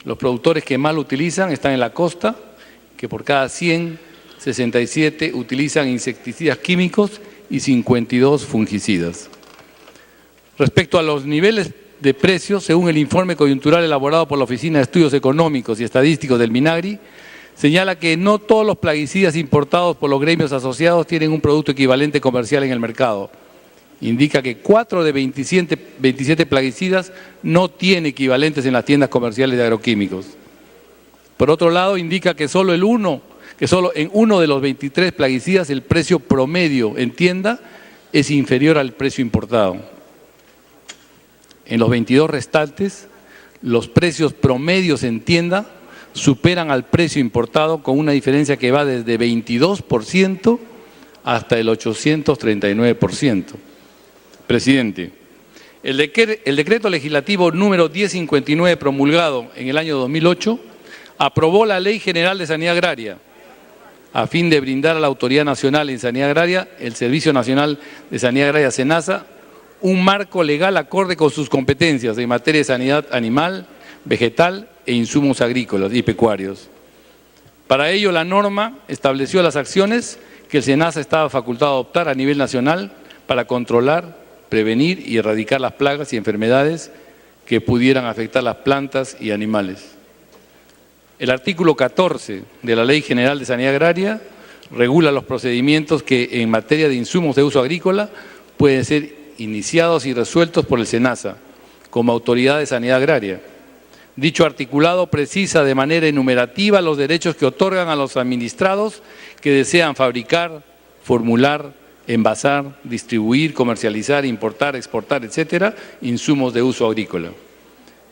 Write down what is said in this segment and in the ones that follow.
Los productores que más lo utilizan están en la costa, que por cada 100, 67 utilizan insecticidas químicos y 52 fungicidas. Respecto a los niveles de precios, según el informe coyuntural elaborado por la Oficina de Estudios Económicos y Estadísticos del MINAGRI, señala que no todos los plaguicidas importados por los gremios asociados tienen un producto equivalente comercial en el mercado. Indica que 4 de 27 plaguicidas no tienen equivalentes en las tiendas comerciales de agroquímicos. Por otro lado, indica que solo en uno de los 23 plaguicidas el precio promedio en tienda es inferior al precio importado. En los 22 restantes, los precios promedios en tienda superan al precio importado con una diferencia que va desde 22% hasta el 839%. Presidente, el decreto legislativo número 1059 promulgado en el año 2008 aprobó la Ley General de Sanidad Agraria a fin de brindar a la Autoridad Nacional en Sanidad Agraria, el Servicio Nacional de Sanidad Agraria SENASA, un marco legal acorde con sus competencias en materia de sanidad animal, vegetal e insumos agrícolas y pecuarios. Para ello, la norma estableció las acciones que el SENASA estaba facultado a adoptar a nivel nacional para controlar, prevenir y erradicar las plagas y enfermedades que pudieran afectar las plantas y animales. El artículo 14 de la Ley General de Sanidad Agraria regula los procedimientos que en materia de insumos de uso agrícola pueden ser iniciados y resueltos por el SENASA como autoridad de sanidad agraria. Dicho articulado precisa de manera enumerativa los derechos que otorgan a los administrados que desean fabricar, formular, envasar, distribuir, comercializar, importar, exportar, etcétera, insumos de uso agrícola.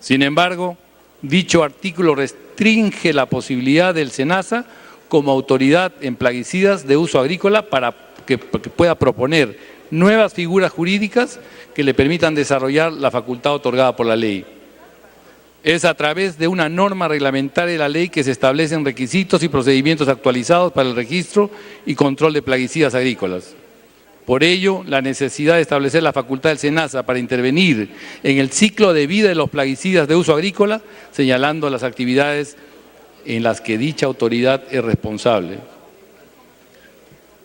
Sin embargo, dicho artículo restringe la posibilidad del SENASA como autoridad en plaguicidas de uso agrícola para que pueda proponer nuevas figuras jurídicas que le permitan desarrollar la facultad otorgada por la ley. Es a través de una norma reglamentaria de la ley que se establecen requisitos y procedimientos actualizados para el registro y control de plaguicidas agrícolas. Por ello, la necesidad de establecer la facultad del SENASA para intervenir en el ciclo de vida de los plaguicidas de uso agrícola, señalando las actividades en las que dicha autoridad es responsable.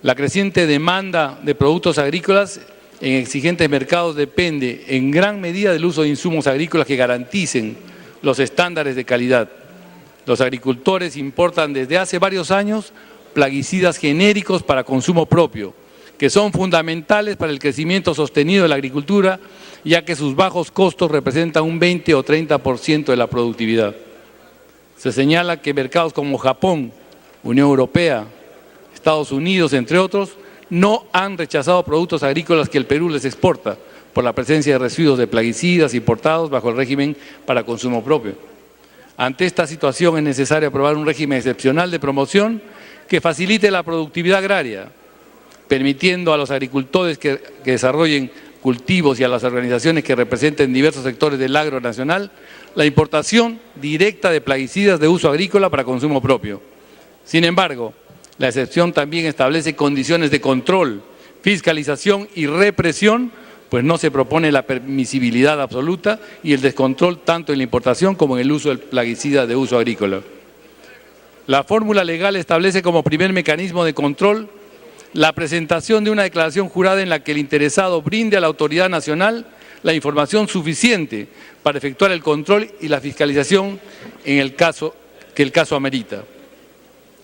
La creciente demanda de productos agrícolas en exigentes mercados depende en gran medida del uso de insumos agrícolas que garanticen los estándares de calidad. Los agricultores importan desde hace varios años plaguicidas genéricos para consumo propio, que son fundamentales para el crecimiento sostenido de la agricultura, ya que sus bajos costos representan un 20 o 30% de la productividad. Se señala que mercados como Japón, Unión Europea, Estados Unidos, entre otros, no han rechazado productos agrícolas que el Perú les exporta por la presencia de residuos de plaguicidas importados bajo el régimen para consumo propio. Ante esta situación es necesario aprobar un régimen excepcional de promoción que facilite la productividad agraria, permitiendo a los agricultores que desarrollen cultivos y a las organizaciones que representen diversos sectores del agro nacional la importación directa de plaguicidas de uso agrícola para consumo propio. Sin embargo, la excepción también establece condiciones de control, fiscalización y represión, pues no se propone la permisibilidad absoluta y el descontrol tanto en la importación como en el uso del plaguicida de uso agrícola. La fórmula legal establece como primer mecanismo de control la presentación de una declaración jurada en la que el interesado brinde a la autoridad nacional la información suficiente para efectuar el control y la fiscalización en el caso que el caso amerita.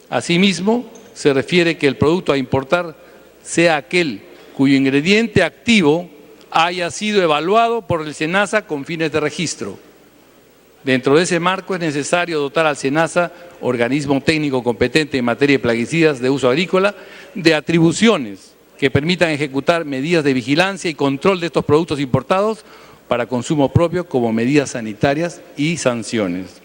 Asimismo, se refiere que el producto a importar sea aquel cuyo ingrediente activo haya sido evaluado por el SENASA con fines de registro. Dentro de ese marco es necesario dotar al SENASA, organismo técnico competente en materia de plaguicidas de uso agrícola, de atribuciones que permitan ejecutar medidas de vigilancia y control de estos productos importados para consumo propio como medidas sanitarias y sanciones.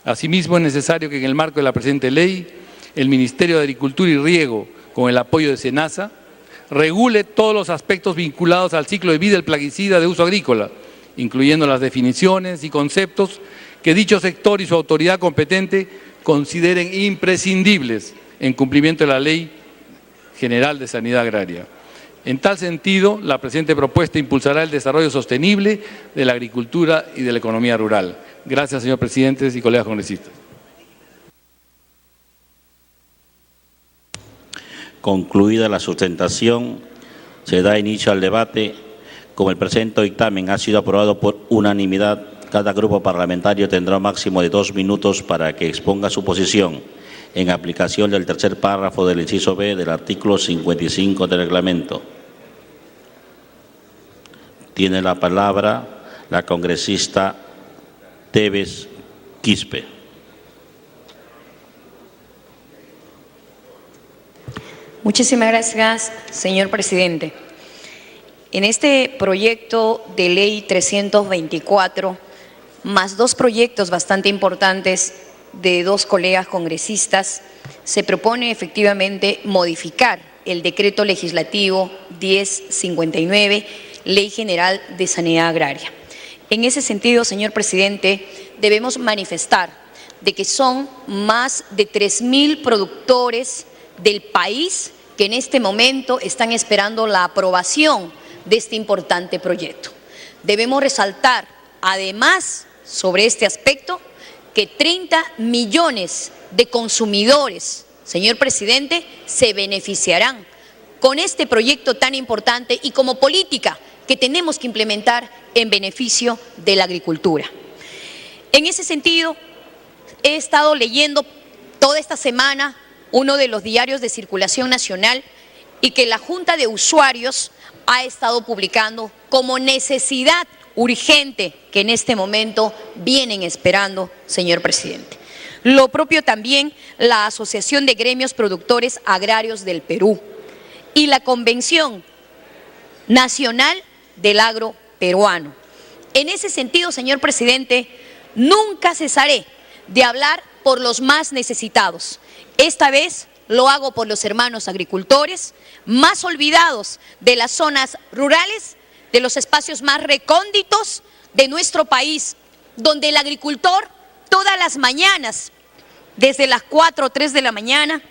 Asimismo, es necesario que en el marco de la presente ley, el Ministerio de Agricultura y Riego, con el apoyo de SENASA, regule todos los aspectos vinculados al ciclo de vida del plaguicida de uso agrícola, incluyendo las definiciones y conceptos que dicho sector y su autoridad competente consideren imprescindibles en cumplimiento de la Ley General de Sanidad Agraria. En tal sentido, la presente propuesta impulsará el desarrollo sostenible de la agricultura y de la economía rural. Gracias, señor presidente y colegas congresistas. Concluida la sustentación, se da inicio al debate. Como el presente dictamen ha sido aprobado por unanimidad, cada grupo parlamentario tendrá un máximo de 2 minutos para que exponga su posición en aplicación del tercer párrafo del inciso B del artículo 55 del reglamento. Tiene la palabra la congresista Tevez Quispe. Muchísimas gracias, señor presidente. En este proyecto de ley 324, más 2 proyectos bastante importantes de 2 colegas congresistas, se propone efectivamente modificar el decreto legislativo 1059, Ley General de Sanidad Agraria. En ese sentido, señor presidente, debemos manifestar de que son más de 3.000 productores del país que en este momento están esperando la aprobación de este importante proyecto. Debemos resaltar, además, sobre este aspecto, que 30 millones de consumidores, señor presidente, se beneficiarán con este proyecto tan importante y como política que tenemos que implementar en beneficio de la agricultura. En ese sentido, he estado leyendo toda esta semana uno de los diarios de circulación nacional y que la Junta de Usuarios ha estado publicando como necesidad urgente que en este momento vienen esperando, señor presidente. Lo propio también la Asociación de Gremios Productores Agrarios del Perú y la Convención Nacional del Agro Peruano. En ese sentido, señor presidente, nunca cesaré de hablar por los más necesitados. Esta vez lo hago por los hermanos agricultores más olvidados de las zonas rurales, de los espacios más recónditos de nuestro país, donde el agricultor todas las mañanas, desde las 4 o 3 de la mañana,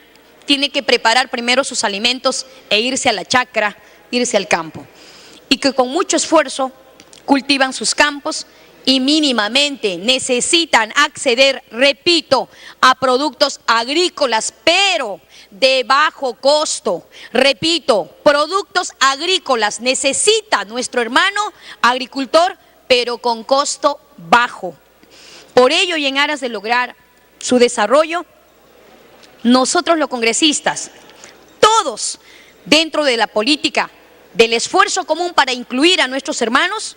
tiene que preparar primero sus alimentos e irse a la chacra, irse al campo. Y que con mucho esfuerzo cultivan sus campos y mínimamente necesitan acceder, repito, a productos agrícolas, pero de bajo costo. Repito, productos agrícolas necesita nuestro hermano agricultor, pero con costo bajo. Por ello y en aras de lograr su desarrollo, nosotros los congresistas, todos dentro de la política, del esfuerzo común para incluir a nuestros hermanos,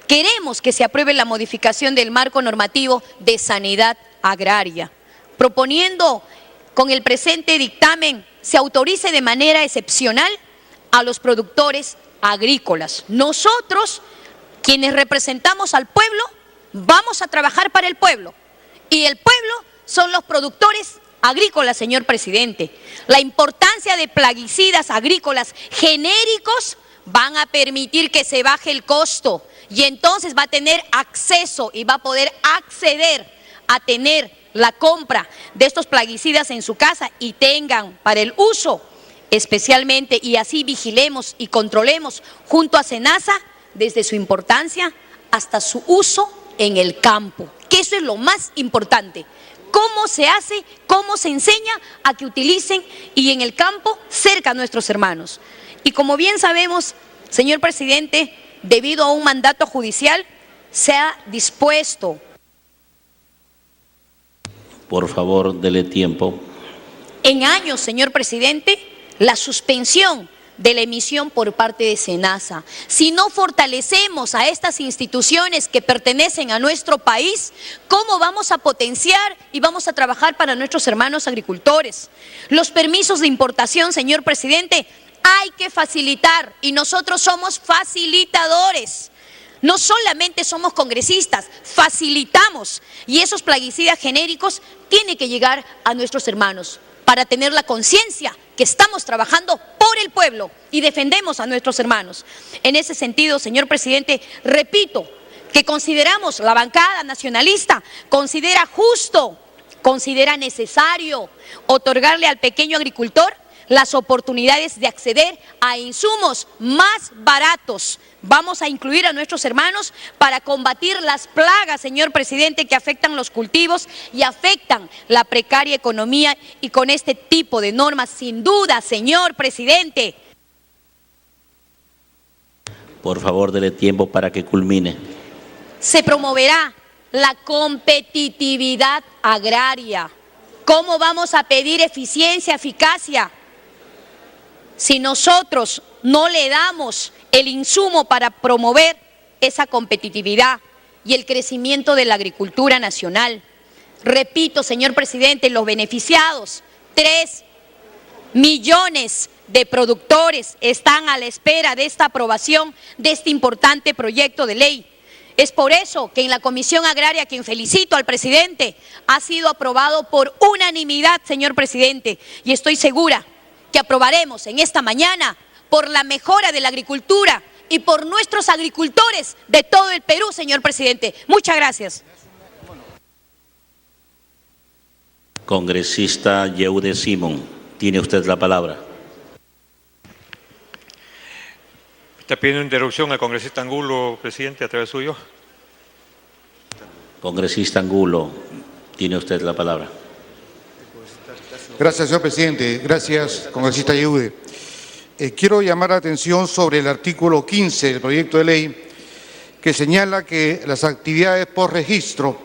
queremos que se apruebe la modificación del marco normativo de sanidad agraria, proponiendo con el presente dictamen se autorice de manera excepcional a los productores agrícolas. Nosotros, quienes representamos al pueblo, vamos a trabajar para el pueblo y el pueblo son los productores agrícolas, señor presidente. La importancia de plaguicidas agrícolas genéricos van a permitir que se baje el costo y entonces va a tener acceso y va a poder acceder a tener la compra de estos plaguicidas en su casa y tengan para el uso especialmente, y así vigilemos y controlemos junto a SENASA desde su importancia hasta su uso en el campo, que eso es lo más importante. ¿Cómo se hace? ¿Cómo se enseña a que utilicen y en el campo cerca a nuestros hermanos? Y como bien sabemos, señor presidente, debido a un mandato judicial, se ha dispuesto. Por favor, dele tiempo. En años, señor presidente, la suspensión de la emisión por parte de SENASA. Si no fortalecemos a estas instituciones que pertenecen a nuestro país, ¿cómo vamos a potenciar y vamos a trabajar para nuestros hermanos agricultores? Los permisos de importación, señor presidente, hay que facilitar y nosotros somos facilitadores. No solamente somos congresistas, facilitamos y esos plaguicidas genéricos tienen que llegar a nuestros hermanos para tener la conciencia que estamos trabajando por el pueblo y defendemos a nuestros hermanos. En ese sentido, señor presidente, repito que consideramos, la bancada nacionalista considera justo, considera necesario otorgarle al pequeño agricultor las oportunidades de acceder a insumos más baratos. Vamos a incluir a nuestros hermanos para combatir las plagas, señor presidente, que afectan los cultivos y afectan la precaria economía, y con este tipo de normas, sin duda, señor presidente. Por favor, dele tiempo para que culmine. Se promoverá la competitividad agraria. ¿Cómo vamos a pedir eficiencia, eficacia, si nosotros no le damos el insumo para promover esa competitividad y el crecimiento de la agricultura nacional? Repito, señor presidente, los beneficiados, 3 millones de productores están a la espera de esta aprobación de este importante proyecto de ley. Es por eso que en la Comisión Agraria, a quien felicito al presidente, ha sido aprobado por unanimidad, señor presidente, y estoy segura que aprobaremos en esta mañana por la mejora de la agricultura y por nuestros agricultores de todo el Perú, señor presidente. Muchas gracias. Congresista Yeude Simón, tiene usted la palabra. Está pidiendo interrupción al congresista Angulo, presidente, a través suyo. Congresista Angulo, tiene usted la palabra. Gracias, señor presidente. Gracias, congresista Yeude. Quiero llamar la atención sobre el artículo 15 del proyecto de ley, que señala que las actividades por registro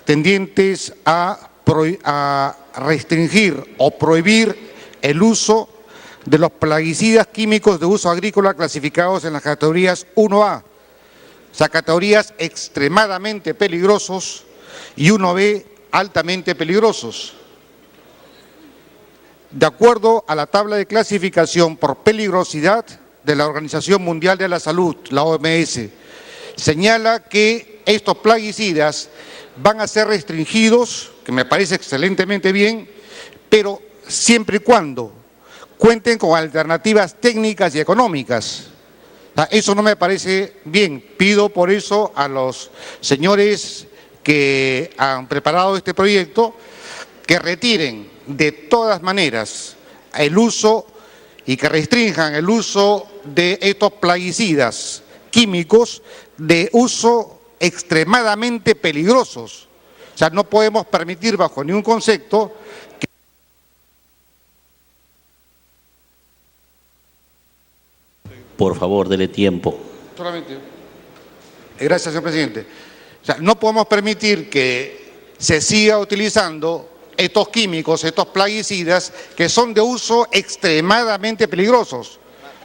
tendientes a restringir o prohibir el uso de los plaguicidas químicos de uso agrícola clasificados en las categorías 1A, o sea, categorías extremadamente peligrosos, y 1B, altamente peligrosos. De acuerdo a la tabla de clasificación por peligrosidad de la Organización Mundial de la Salud, la OMS, señala que estos plaguicidas van a ser restringidos, que me parece excelentemente bien, pero siempre y cuando cuenten con alternativas técnicas y económicas. Eso no me parece bien. Pido por eso a los señores que han preparado este proyecto que retiren de todas maneras el uso y que restrinjan el uso de estos plaguicidas químicos de uso extremadamente peligrosos. O sea, no podemos permitir bajo ningún concepto que... Por favor, dele tiempo. Solamente. Gracias, señor presidente. O sea, no podemos permitir que se siga utilizando estos químicos, estos plaguicidas, que son de uso extremadamente peligrosos,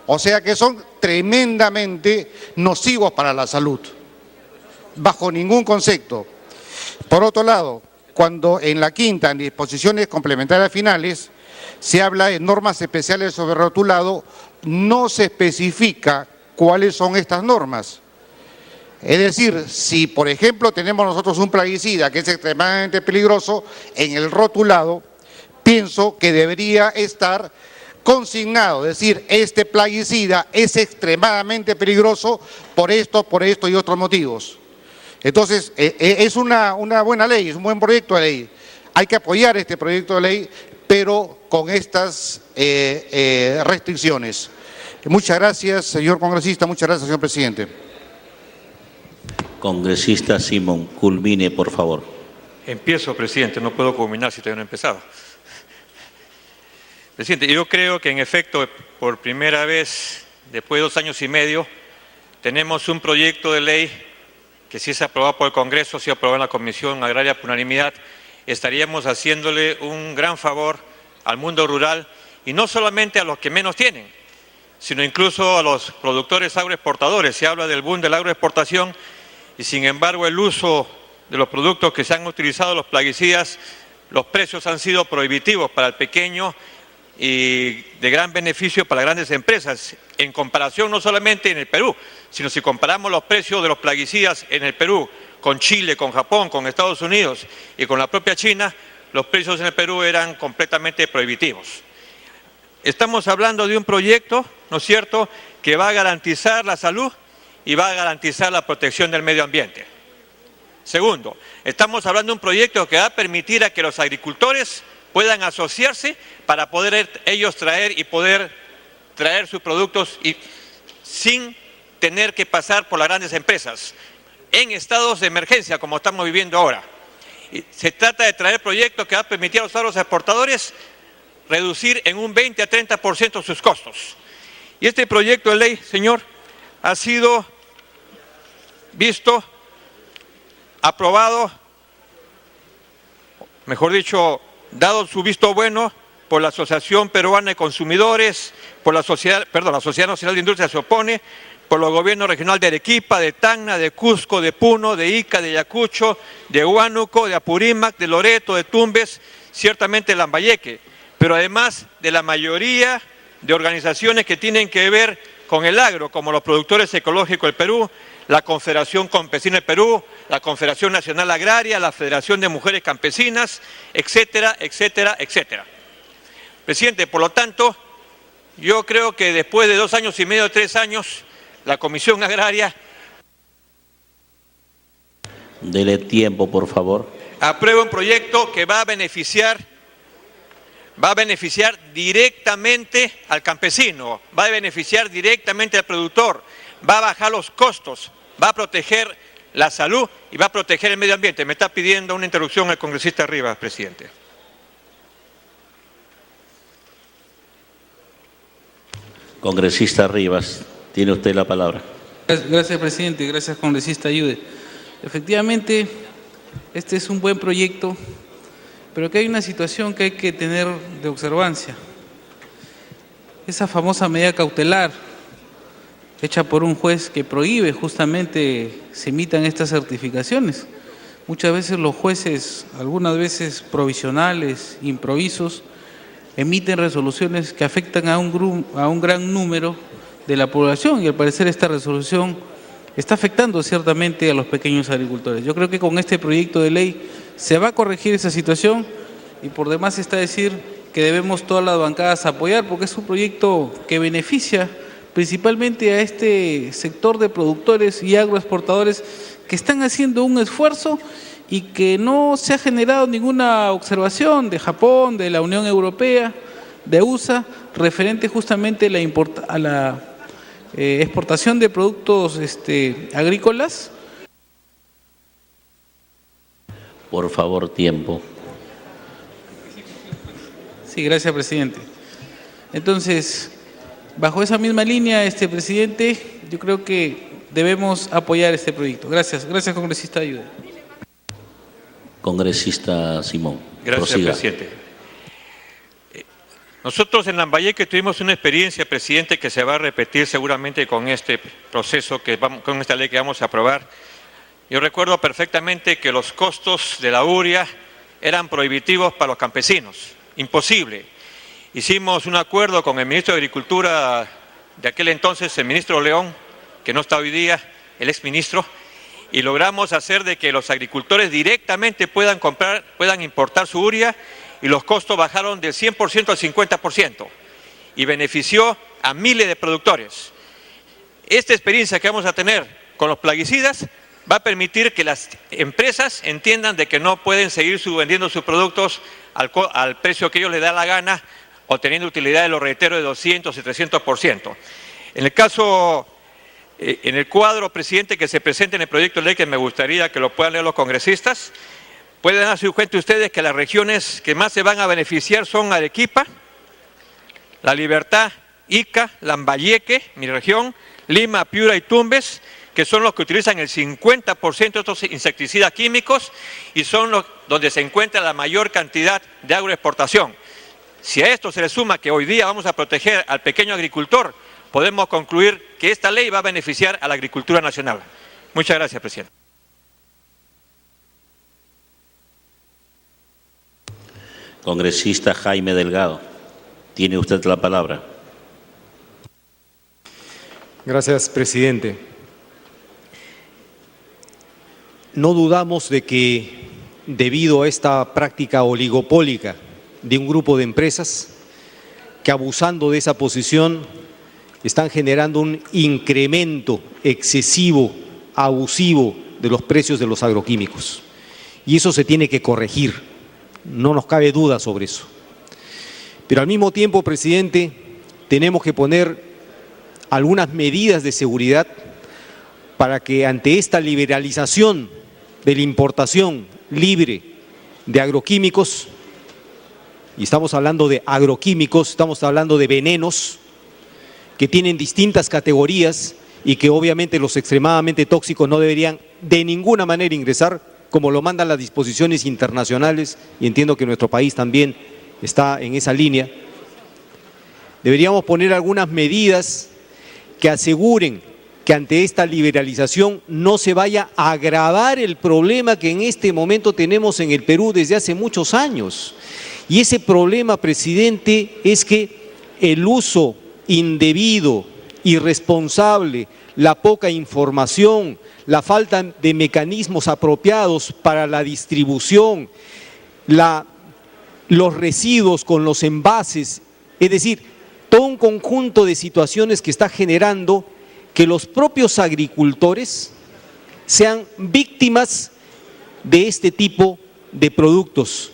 o sea que son tremendamente nocivos para la salud, bajo ningún concepto. Por otro lado, cuando en la quinta, en disposiciones complementarias finales, se habla de normas especiales sobre rotulado, no se especifica cuáles son estas normas. Es decir, si por ejemplo tenemos nosotros un plaguicida que es extremadamente peligroso, en el rotulado pienso que debería estar consignado, es decir, este plaguicida es extremadamente peligroso por esto y otros motivos. Entonces, es una buena ley, es un buen proyecto de ley. Hay que apoyar este proyecto de ley, pero con estas restricciones. Muchas gracias, señor congresista, muchas gracias, señor presidente. Congresista Simón, culmine, por favor. Empiezo, presidente, no puedo culminar si todavía no he empezado. Presidente, yo creo que en efecto, por primera vez, después de 2 años y medio, tenemos un proyecto de ley que si es aprobado por el Congreso, si aprobado en la Comisión Agraria por unanimidad, estaríamos haciéndole un gran favor al mundo rural, y no solamente a los que menos tienen, sino incluso a los productores agroexportadores. Se habla del boom de la agroexportación, y sin embargo el uso de los productos que se han utilizado, los plaguicidas, los precios han sido prohibitivos para el pequeño y de gran beneficio para las grandes empresas, en comparación no solamente en el Perú, sino si comparamos los precios de los plaguicidas en el Perú con Chile, con Japón, con Estados Unidos y con la propia China, los precios en el Perú eran completamente prohibitivos. Estamos hablando de un proyecto, ¿no es cierto?, que va a garantizar la salud y va a garantizar la protección del medio ambiente. Segundo, estamos hablando de un proyecto que va a permitir a que los agricultores puedan asociarse para poder ellos traer sus productos sin tener que pasar por las grandes empresas, en estados de emergencia como estamos viviendo ahora. Se trata de traer proyectos que van a permitir a los agroexportadores reducir en un 20 a 30% sus costos. Y este proyecto de ley, señor, ha sido visto, aprobado, mejor dicho, dado su visto bueno por la Asociación Peruana de Consumidores, por la Sociedad Nacional de Industria se opone, por los gobiernos regionales de Arequipa, de Tacna, de Cusco, de Puno, de Ica, de Ayacucho, de Huánuco, de Apurímac, de Loreto, de Tumbes, ciertamente de Lambayeque, pero además de la mayoría de organizaciones que tienen que ver con el agro, como los productores ecológicos del Perú, la Confederación Campesina del Perú, la Confederación Nacional Agraria, la Federación de Mujeres Campesinas, etcétera, etcétera, etcétera. Presidente, por lo tanto, yo creo que después de 2 años y medio, 3 años, la Comisión Agraria... Dele tiempo, por favor. Aprueba un proyecto que va a beneficiar directamente al campesino, va a beneficiar directamente al productor, va a bajar los costos, va a proteger la salud y va a proteger el medio ambiente. Me está pidiendo una interrupción el congresista Rivas, presidente. Congresista Rivas, tiene usted la palabra. Gracias, presidente. Gracias, congresista Ayude. Efectivamente, este es un buen proyecto, pero que hay una situación que hay que tener de observancia. Esa famosa medida cautelar hecha por un juez que prohíbe justamente se emitan estas certificaciones. Muchas veces los jueces, algunas veces provisionales, improvisos, emiten resoluciones que afectan a un gran número de la población y al parecer esta resolución está afectando ciertamente a los pequeños agricultores. Yo creo que con este proyecto de ley se va a corregir esa situación y por demás está decir que debemos todas las bancadas apoyar porque es un proyecto que beneficia principalmente a este sector de productores y agroexportadores que están haciendo un esfuerzo y que no se ha generado ninguna observación de Japón, de la Unión Europea, de USA, referente justamente a la exportación de productos agrícolas. Por favor, tiempo. Sí, gracias, presidente. Entonces, bajo esa misma línea, presidente, yo creo que debemos apoyar este proyecto. Gracias, congresista Ayude. Congresista Simón. Gracias, prosiga. presidente. Nosotros en Lambayeque tuvimos una experiencia, presidente, que se va a repetir seguramente con este proceso, con esta ley que vamos a aprobar. Yo recuerdo perfectamente que los costos de la urea eran prohibitivos para los campesinos, imposible. Hicimos un acuerdo con el ministro de Agricultura de aquel entonces, el ministro León, que no está hoy día, el exministro, y logramos hacer de que los agricultores directamente puedan importar su urea y los costos bajaron del 100% al 50% y benefició a miles de productores. Esta experiencia que vamos a tener con los plaguicidas va a permitir que las empresas entiendan de que no pueden seguir vendiendo sus productos al precio que ellos les da la gana, obteniendo utilidades, lo reitero, de 200 y 300%. En el caso, en el cuadro, presidente, que se presente en el proyecto de ley, que me gustaría que lo puedan leer los congresistas, pueden darse cuenta ustedes que las regiones que más se van a beneficiar son Arequipa, La Libertad, Ica, Lambayeque, mi región, Lima, Piura y Tumbes, que son los que utilizan el 50% de estos insecticidas químicos y son los donde se encuentra la mayor cantidad de agroexportación. Si a esto se le suma que hoy día vamos a proteger al pequeño agricultor, podemos concluir que esta ley va a beneficiar a la agricultura nacional. Muchas gracias, presidente. Congresista Jaime Delgado, tiene usted la palabra. Gracias, presidente. No dudamos de que debido a esta práctica oligopólica de un grupo de empresas que abusando de esa posición están generando un incremento excesivo, abusivo de los precios de los agroquímicos. Y eso se tiene que corregir. no nos cabe duda sobre eso. Pero al mismo tiempo, presidente, tenemos que poner algunas medidas de seguridad para que ante esta liberalización de la importación libre de agroquímicos, y estamos hablando de agroquímicos, estamos hablando de venenos que tienen distintas categorías y que obviamente los extremadamente tóxicos no deberían de ninguna manera ingresar, como lo mandan las disposiciones internacionales, y entiendo que nuestro país también está en esa línea. Deberíamos poner algunas medidas que aseguren que ante esta liberalización no se vaya a agravar el problema que en este momento tenemos en el Perú desde hace muchos años. Y ese problema, presidente, es que el uso indebido, irresponsable, la poca información, la falta de mecanismos apropiados para la distribución, los residuos con los envases, es decir, todo un conjunto de situaciones que está generando que los propios agricultores sean víctimas de este tipo de productos,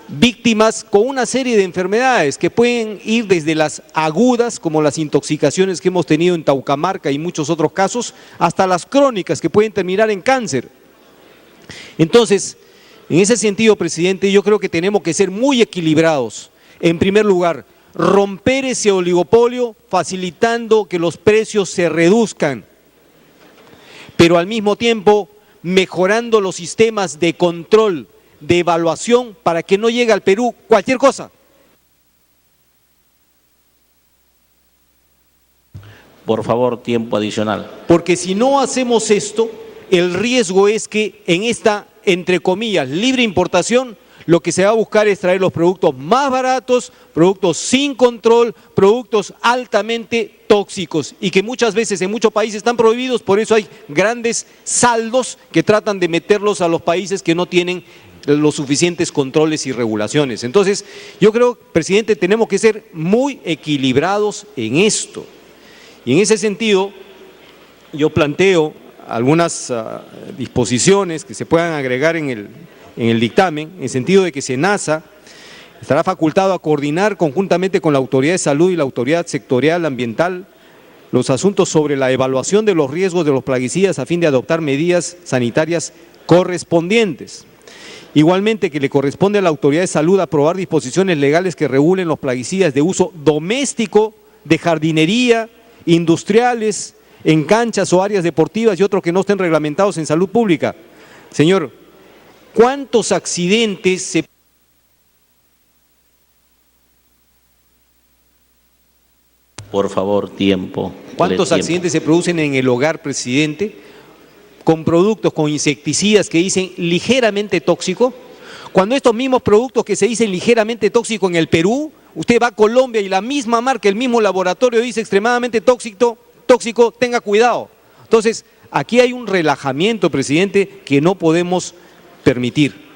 víctimas con una serie de enfermedades que pueden ir desde las agudas, como las intoxicaciones que hemos tenido en Taucamarca y muchos otros casos, hasta las crónicas que pueden terminar en cáncer. Entonces, en ese sentido, presidente, yo creo que tenemos que ser muy equilibrados. En primer lugar, romper ese oligopolio facilitando que los precios se reduzcan, pero al mismo tiempo mejorando los sistemas de control, de evaluación, para que no llegue al Perú cualquier cosa. Por favor, tiempo adicional. Porque si no hacemos esto, el riesgo es que en esta, entre comillas, libre importación, lo que se va a buscar es traer los productos más baratos, productos sin control, productos altamente tóxicos y que muchas veces en muchos países están prohibidos, por eso hay grandes saldos que tratan de meterlos a los países que no tienen los suficientes controles y regulaciones. Entonces, yo creo, presidente, tenemos que ser muy equilibrados en esto. Y en ese sentido, yo planteo algunas disposiciones que se puedan agregar en el dictamen, en el sentido de que SENASA estará facultado a coordinar conjuntamente con la Autoridad de Salud y la Autoridad Sectorial Ambiental los asuntos sobre la evaluación de los riesgos de los plaguicidas a fin de adoptar medidas sanitarias correspondientes. Igualmente que le corresponde a la Autoridad de Salud aprobar disposiciones legales que regulen los plaguicidas de uso doméstico, de jardinería, industriales, en canchas o áreas deportivas y otros que no estén reglamentados en salud pública. Señor, ¿cuántos accidentes se... Por favor, tiempo. ¿Cuántos accidentes se producen en el hogar, presidente, con productos, con insecticidas que dicen ligeramente tóxico? Cuando estos mismos productos que se dicen ligeramente tóxico en el Perú, usted va a Colombia y la misma marca, el mismo laboratorio dice extremadamente tóxico, tenga cuidado. Entonces, aquí hay un relajamiento, presidente, que no podemos permitir.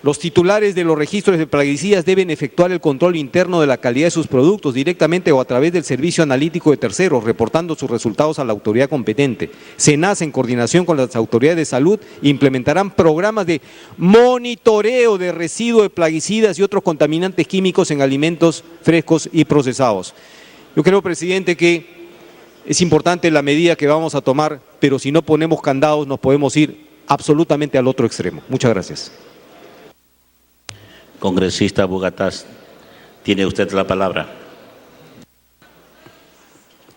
Los titulares de los registros de plaguicidas deben efectuar el control interno de la calidad de sus productos directamente o a través del servicio analítico de terceros, reportando sus resultados a la autoridad competente. SENASA, en coordinación con las autoridades de salud, implementarán programas de monitoreo de residuos de plaguicidas y otros contaminantes químicos en alimentos frescos y procesados. Yo creo, presidente, que es importante la medida que vamos a tomar, pero si no ponemos candados nos podemos ir absolutamente al otro extremo. Muchas gracias. Congresista Bugatás, tiene usted la palabra.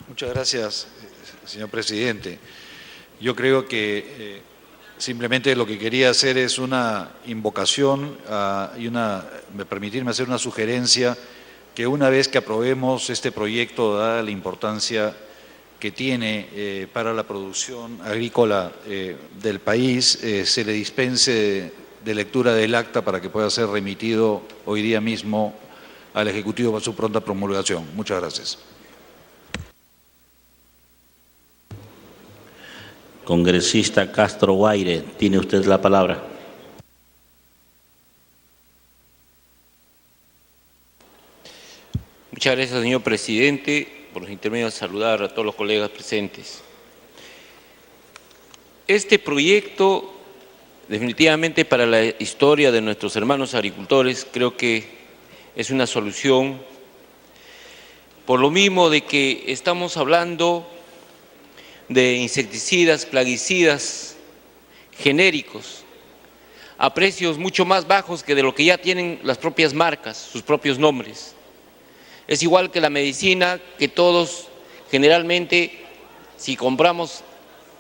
Muchas gracias, señor presidente. Yo creo que simplemente lo que quería hacer es una invocación y permitirme hacer una sugerencia que una vez que aprobemos este proyecto, dada la importancia que tiene para la producción agrícola del país, se le dispense de lectura del acta para que pueda ser remitido hoy día mismo al Ejecutivo para su pronta promulgación. Muchas gracias. Congresista Castro Guaire, tiene usted la palabra. Muchas gracias, señor presidente. Por los intermedios, saludar a todos los colegas presentes. Este proyecto definitivamente para la historia de nuestros hermanos agricultores creo que es una solución, por lo mismo de que estamos hablando de insecticidas, plaguicidas genéricos a precios mucho más bajos que de lo que ya tienen las propias marcas, sus propios nombres. Es igual que la medicina, que todos generalmente, si compramos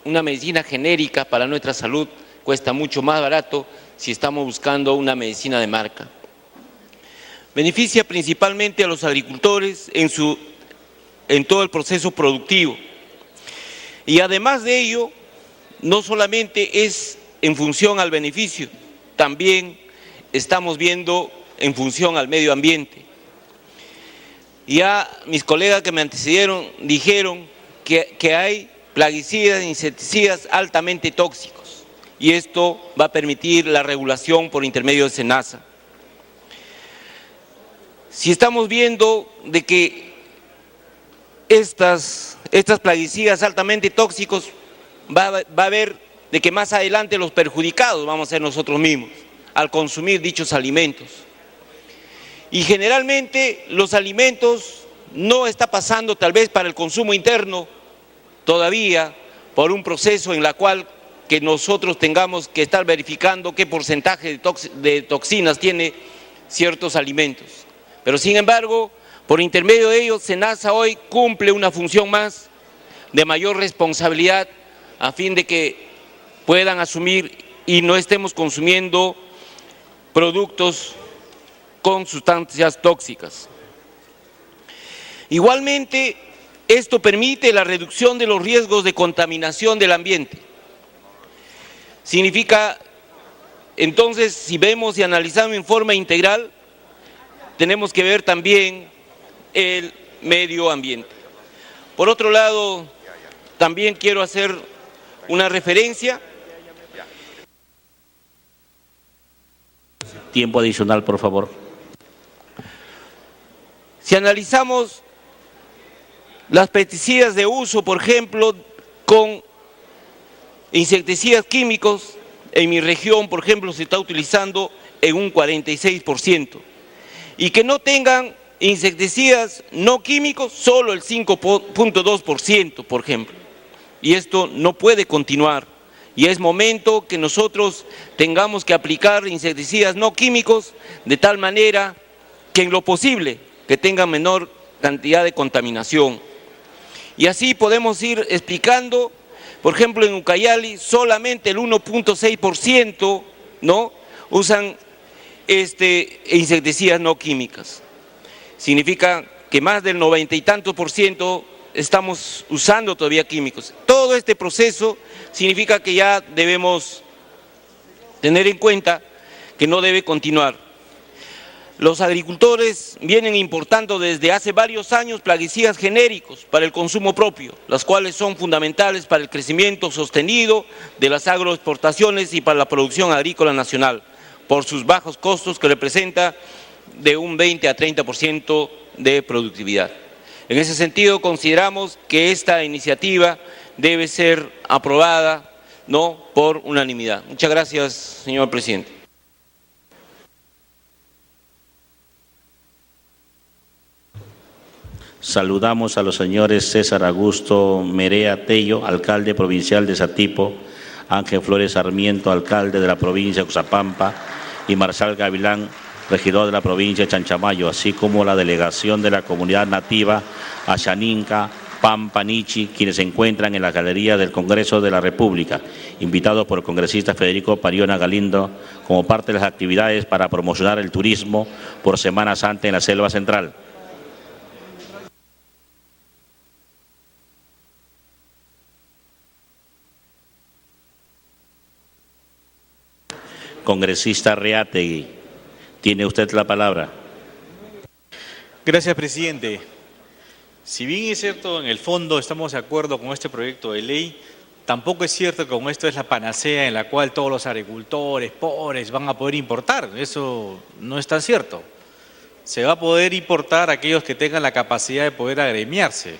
una medicina genérica para nuestra salud, cuesta mucho más barato si estamos buscando una medicina de marca. Beneficia principalmente a los agricultores en todo el proceso productivo. Y además de ello, no solamente es en función al beneficio, también estamos viendo en función al medio ambiente. Ya mis colegas que me antecedieron dijeron que hay plaguicidas e insecticidas altamente tóxicos y esto va a permitir la regulación por intermedio de SENASA. Si estamos viendo de que estas plaguicidas altamente tóxicos va a haber de que más adelante los perjudicados vamos a ser nosotros mismos al consumir dichos alimentos. Y generalmente los alimentos no está pasando tal vez para el consumo interno todavía por un proceso en la cual que nosotros tengamos que estar verificando qué porcentaje de toxinas tiene ciertos alimentos. Pero sin embargo, por intermedio de ellos, SENASA hoy cumple una función más de mayor responsabilidad a fin de que puedan asumir y no estemos consumiendo productos con sustancias tóxicas. Igualmente, esto permite la reducción de los riesgos de contaminación del ambiente. Significa, entonces, si vemos y analizamos en forma integral, tenemos que ver también el medio ambiente. Por otro lado, también quiero hacer una referencia. Tiempo adicional, por favor. Si analizamos las pesticidas de uso, por ejemplo, con insecticidas químicos, en mi región, por ejemplo, se está utilizando en un 46%. Y que no tengan insecticidas no químicos, solo el 5.2%, por ejemplo. Y esto no puede continuar. Y es momento que nosotros tengamos que aplicar insecticidas no químicos de tal manera que en lo posible que tengan menor cantidad de contaminación. Y así podemos ir explicando, por ejemplo, en Ucayali solamente el 1.6% ¿no? usan insecticidas no químicas. Significa que más del 90 y tantos % estamos usando todavía químicos. Todo este proceso significa que ya debemos tener en cuenta que no debe continuar. Los agricultores vienen importando desde hace varios años plaguicidas genéricos para el consumo propio, las cuales son fundamentales para el crecimiento sostenido de las agroexportaciones y para la producción agrícola nacional, por sus bajos costos que representa de un 20 a 30% de productividad. En ese sentido, consideramos que esta iniciativa debe ser aprobada ¿no? por unanimidad. Muchas gracias, señor presidente. Saludamos a los señores César Augusto Merea Tello, alcalde provincial de Satipo, Ángel Flores Sarmiento, alcalde de la provincia de Oxapampa, y Marcial Gavilán, regidor de la provincia de Chanchamayo, así como la delegación de la comunidad nativa Ashaninka, Pampa, Nichi, quienes se encuentran en la galería del Congreso de la República, invitados por el congresista Federico Pariona Galindo como parte de las actividades para promocionar el turismo por Semana Santa en la Selva Central. Congresista Reategui, tiene usted la palabra. Gracias, presidente. Si bien es cierto, en el fondo estamos de acuerdo con este proyecto de ley, tampoco es cierto que con esto es la panacea en la cual todos los agricultores pobres van a poder importar. Eso no es tan cierto. Se va a poder importar aquellos que tengan la capacidad de poder agremiarse.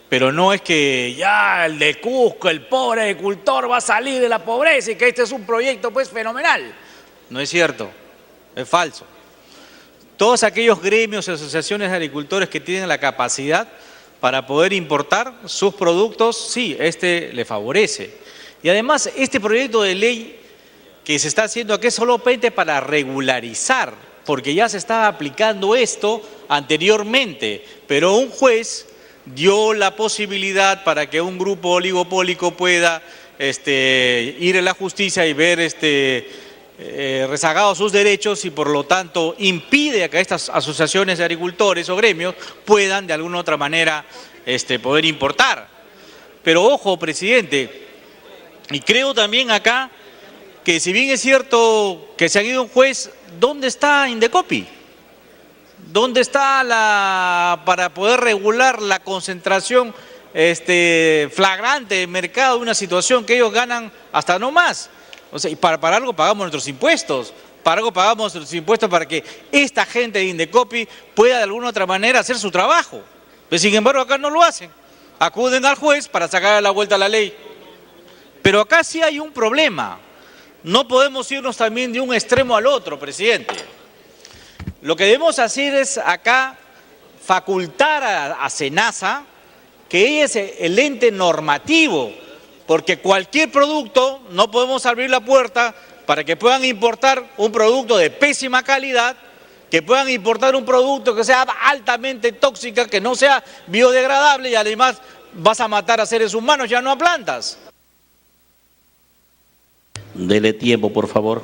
pero no es que ya el de Cusco, el pobre agricultor va a salir de la pobreza y que este es un proyecto pues fenomenal. No es cierto, es falso. Todos aquellos gremios y asociaciones de agricultores que tienen la capacidad para poder importar sus productos, sí, este le favorece. Y además, este proyecto de ley que se está haciendo aquí es solamente para regularizar, porque ya se estaba aplicando esto anteriormente, pero un juez dio la posibilidad para que un grupo oligopólico pueda ir a la justicia y ver rezagados sus derechos y por lo tanto impide que estas asociaciones de agricultores o gremios puedan de alguna u otra manera poder importar. Pero ojo, presidente, y creo también acá que si bien es cierto que se ha ido un juez, ¿dónde está Indecopi? ¿Dónde está para poder regular la concentración flagrante de mercado de una situación que ellos ganan hasta no más? O sea, y para algo pagamos nuestros impuestos, para algo pagamos nuestros impuestos para que esta gente de Indecopi pueda de alguna u otra manera hacer su trabajo. Pero sin embargo acá no lo hacen, acuden al juez para sacar la vuelta a la ley. Pero acá sí hay un problema, no podemos irnos también de un extremo al otro, presidente. Lo que debemos hacer es acá facultar a SENASA que ella es el ente normativo, porque cualquier producto no podemos abrir la puerta para que puedan importar un producto de pésima calidad, que puedan importar un producto que sea altamente tóxico, que no sea biodegradable y además vas a matar a seres humanos, ya no a plantas. Dele tiempo, por favor.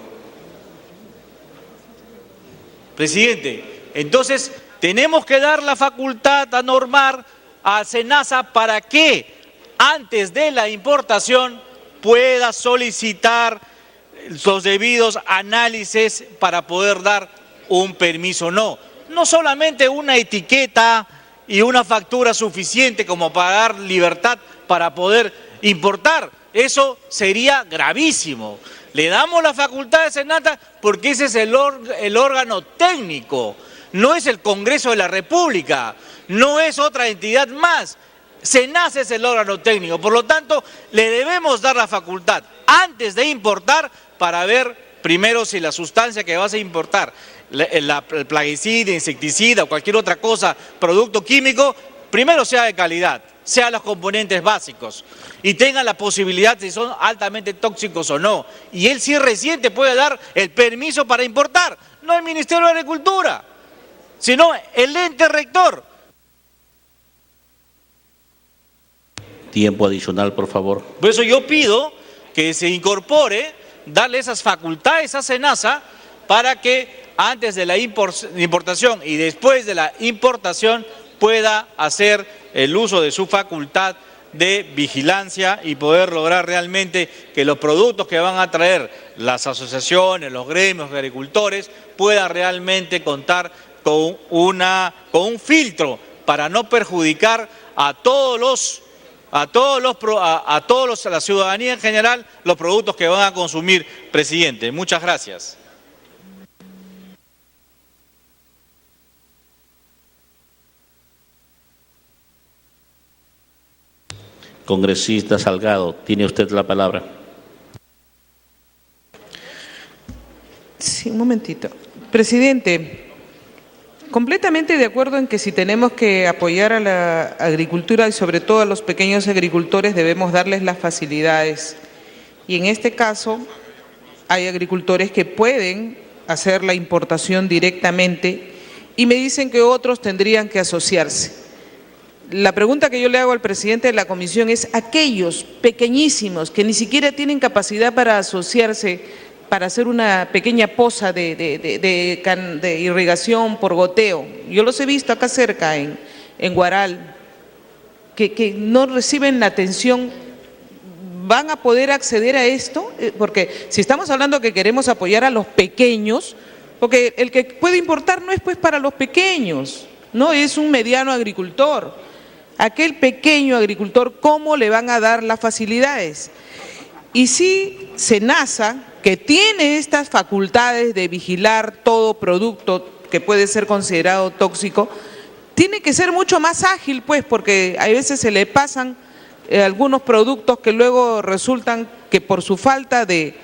Presidente, entonces tenemos que dar la facultad a normar a SENASA para que antes de la importación pueda solicitar los debidos análisis para poder dar un permiso. No solamente una etiqueta y una factura suficiente como para dar libertad para poder importar. Eso sería gravísimo. Le damos la facultad de SENASA porque ese es el órgano técnico, no es el Congreso de la República, no es otra entidad más. SENASA es el órgano técnico, por lo tanto, le debemos dar la facultad antes de importar para ver primero si la sustancia que vas a importar, el plaguicida, insecticida o cualquier otra cosa, producto químico, primero sea de calidad, sea los componentes básicos y tengan la posibilidad si son altamente tóxicos o no. Y él sí reciente puede dar el permiso para importar, no el Ministerio de Agricultura, sino el ente rector. Tiempo adicional, por favor. Por eso yo pido que se incorpore, darle esas facultades a SENASA para que antes de la importación y después de la importación pueda hacer el uso de su facultad de vigilancia y poder lograr realmente que los productos que van a traer las asociaciones, los gremios de agricultores puedan realmente contar con un filtro para no perjudicar a la ciudadanía en general los productos que van a consumir, presidente. Muchas gracias. Congresista Salgado, tiene usted la palabra. Sí, un momentito. Presidente, completamente de acuerdo en que si tenemos que apoyar a la agricultura y sobre todo a los pequeños agricultores debemos darles las facilidades. Y en este caso hay agricultores que pueden hacer la importación directamente y me dicen que otros tendrían que asociarse. La pregunta que yo le hago al presidente de la comisión es: aquellos pequeñísimos que ni siquiera tienen capacidad para asociarse, para hacer una pequeña poza de irrigación por goteo, yo los he visto acá cerca en Guaral, que no reciben la atención, ¿van a poder acceder a esto? Porque si estamos hablando que queremos apoyar a los pequeños, porque el que puede importar no es pues para los pequeños, no es un mediano agricultor. Aquel pequeño agricultor, ¿cómo le van a dar las facilidades? Y si SENASA, que tiene estas facultades de vigilar todo producto que puede ser considerado tóxico, tiene que ser mucho más ágil, pues, porque a veces se le pasan algunos productos que luego resultan que por su falta de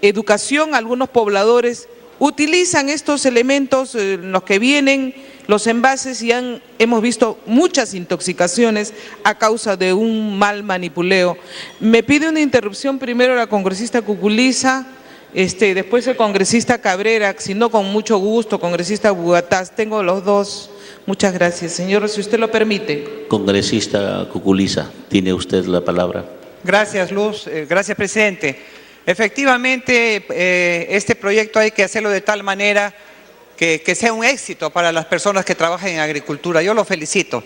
educación algunos pobladores utilizan estos elementos en los que vienen los envases y hemos visto muchas intoxicaciones a causa de un mal manipuleo. Me pide una interrupción primero la congresista Cuculiza, después el congresista Cabrera, si no con mucho gusto, congresista Bugatás, tengo los dos. Muchas gracias, señor, si usted lo permite. Congresista Cuculiza, tiene usted la palabra. Gracias, Luz. Gracias, presidente. Efectivamente, este proyecto hay que hacerlo de tal manera que sea un éxito para las personas que trabajan en agricultura. Yo lo felicito.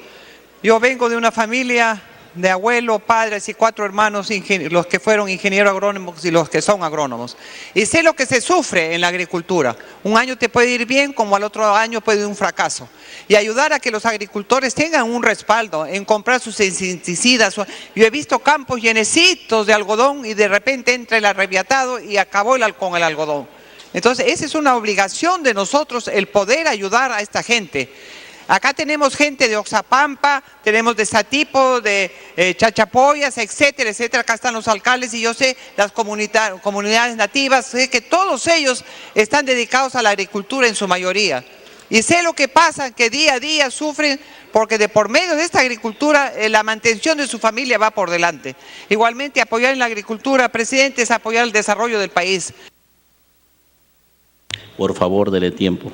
Yo vengo de una familia de abuelo, padres y 4 hermanos, los que fueron ingenieros agrónomos y los que son agrónomos. Y sé lo que se sufre en la agricultura. Un año te puede ir bien, como al otro año puede ir un fracaso. Y ayudar a que los agricultores tengan un respaldo en comprar sus insecticidas. Yo he visto campos llenecitos de algodón y de repente entra el arrebiatado y acabó con el algodón. Entonces, esa es una obligación de nosotros, el poder ayudar a esta gente. Acá tenemos gente de Oxapampa, tenemos de Satipo, de Chachapoyas, etcétera, etcétera. Acá están los alcaldes y yo sé las comunidades nativas, sé que todos ellos están dedicados a la agricultura en su mayoría. Y sé lo que pasa, que día a día sufren porque de por medio de esta agricultura la mantención de su familia va por delante. Igualmente apoyar en la agricultura, presidente, es apoyar el desarrollo del país. Por favor, dele tiempo.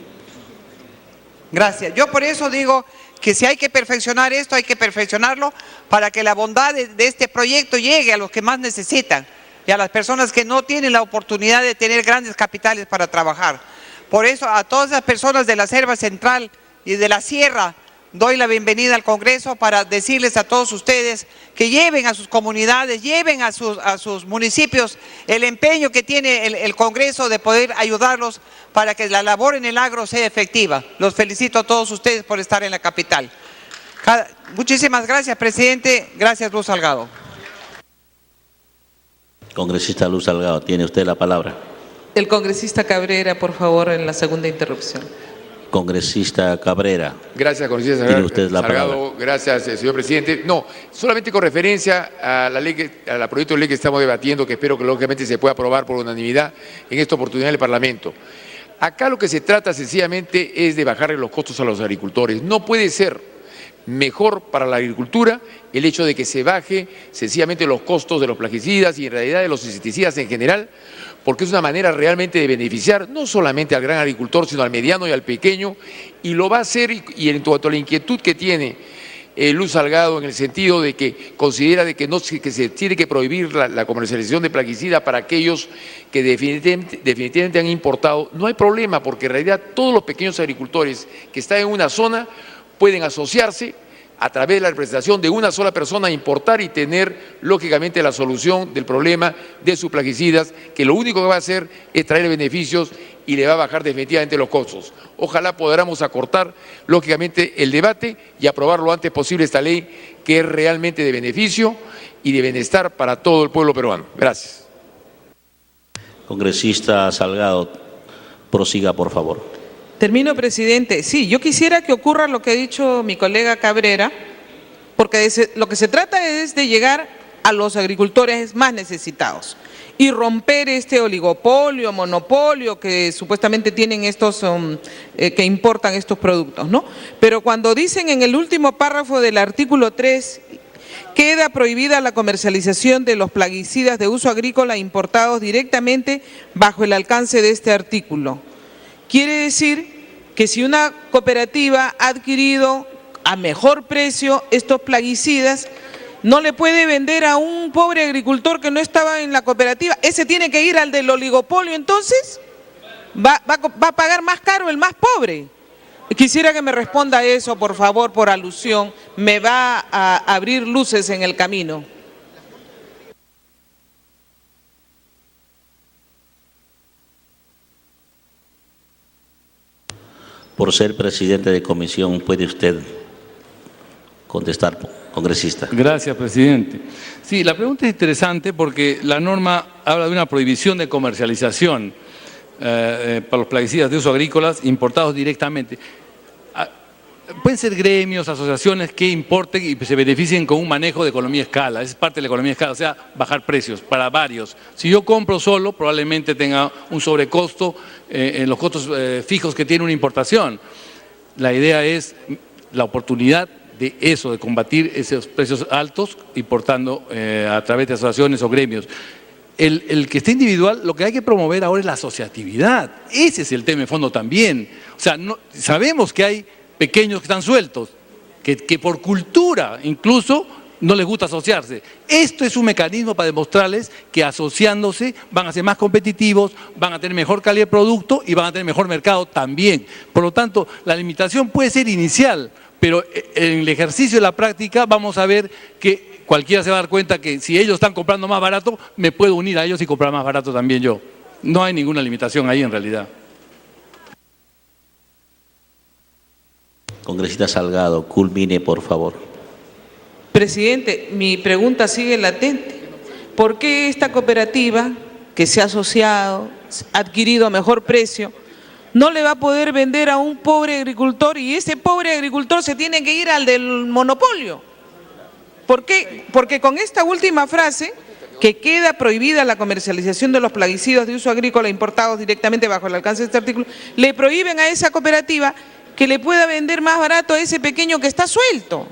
Gracias. Yo por eso digo que si hay que perfeccionar esto, hay que perfeccionarlo para que la bondad de este proyecto llegue a los que más necesitan y a las personas que no tienen la oportunidad de tener grandes capitales para trabajar. Por eso a todas las personas de la Selva Central y de la Sierra doy la bienvenida al Congreso para decirles a todos ustedes que lleven a sus comunidades, lleven a sus municipios el empeño que tiene el Congreso de poder ayudarlos para que la labor en el agro sea efectiva. Los felicito a todos ustedes por estar en la capital. Muchísimas gracias, presidente. Gracias, Luz Salgado. Congresista Luz Salgado, tiene usted la palabra. El congresista Cabrera, por favor, en la segunda interrupción. Congresista Cabrera. Gracias, congresista Tiene usted la Salgado. palabra. Gracias, señor presidente. No, solamente con referencia a la ley, a la proyecto de ley que estamos debatiendo, que espero que lógicamente se pueda aprobar por unanimidad en esta oportunidad en el Parlamento. Acá lo que se trata sencillamente es de bajarle los costos a los agricultores. No puede ser mejor para la agricultura el hecho de que se baje sencillamente los costos de los plaguicidas y en realidad de los insecticidas en general, porque es una manera realmente de beneficiar no solamente al gran agricultor, sino al mediano y al pequeño, y lo va a hacer, y en cuanto a la inquietud que tiene Luz Salgado en el sentido de que considera de que se tiene que prohibir la comercialización de plaguicidas para aquellos que definitivamente han importado, no hay problema, porque en realidad todos los pequeños agricultores que están en una zona pueden asociarse a través de la representación de una sola persona, importar y tener, lógicamente, la solución del problema de sus plaguicidas, que lo único que va a hacer es traer beneficios y le va a bajar definitivamente los costos. Ojalá podamos acortar, lógicamente, el debate y aprobar lo antes posible esta ley, que es realmente de beneficio y de bienestar para todo el pueblo peruano. Gracias. Congresista Salgado, prosiga, por favor. Termino, presidente. Sí, yo quisiera que ocurra lo que ha dicho mi colega Cabrera, porque lo que se trata es de llegar a los agricultores más necesitados y romper este oligopolio, monopolio que supuestamente tienen estos que importan estos productos, ¿no? Pero cuando dicen en el último párrafo del artículo 3, queda prohibida la comercialización de los plaguicidas de uso agrícola importados directamente bajo el alcance de este artículo. Quiere decir que si una cooperativa ha adquirido a mejor precio estos plaguicidas, no le puede vender a un pobre agricultor que no estaba en la cooperativa. Ese tiene que ir al del oligopolio, entonces va a pagar más caro el más pobre. Quisiera que me responda eso, por favor, por alusión. Me va a abrir luces en el camino. Por ser presidente de comisión, ¿puede usted contestar, congresista? Gracias, presidente. Sí, la pregunta es interesante porque la norma habla de una prohibición de comercialización para los plaguicidas de uso agrícolas importados directamente. pueden ser gremios, asociaciones que importen y se beneficien con un manejo de economía de escala. Es parte de la economía de escala, o sea, bajar precios para varios. Si yo compro solo, probablemente tenga un sobrecosto en los costos fijos que tiene una importación. La idea es la oportunidad de eso, de combatir esos precios altos importando a través de asociaciones o gremios. El que esté individual, lo que hay que promover ahora es la asociatividad. Ese es el tema de fondo también. O sea, sabemos que hay pequeños que están sueltos, que por cultura incluso no les gusta asociarse. Esto es un mecanismo para demostrarles que asociándose van a ser más competitivos, van a tener mejor calidad de producto y van a tener mejor mercado también. Por lo tanto, la limitación puede ser inicial, pero en el ejercicio de la práctica vamos a ver que cualquiera se va a dar cuenta que si ellos están comprando más barato, me puedo unir a ellos y comprar más barato también yo. No hay ninguna limitación ahí en realidad. Congresista Salgado, culmine, por favor. Presidente, mi pregunta sigue latente. ¿Por qué esta cooperativa que se ha asociado, ha adquirido a mejor precio, no le va a poder vender a un pobre agricultor y ese pobre agricultor se tiene que ir al del monopolio? ¿Por qué? Porque con esta última frase, que queda prohibida la comercialización de los plaguicidas de uso agrícola importados directamente bajo el alcance de este artículo, le prohíben a esa cooperativa que le pueda vender más barato a ese pequeño que está suelto.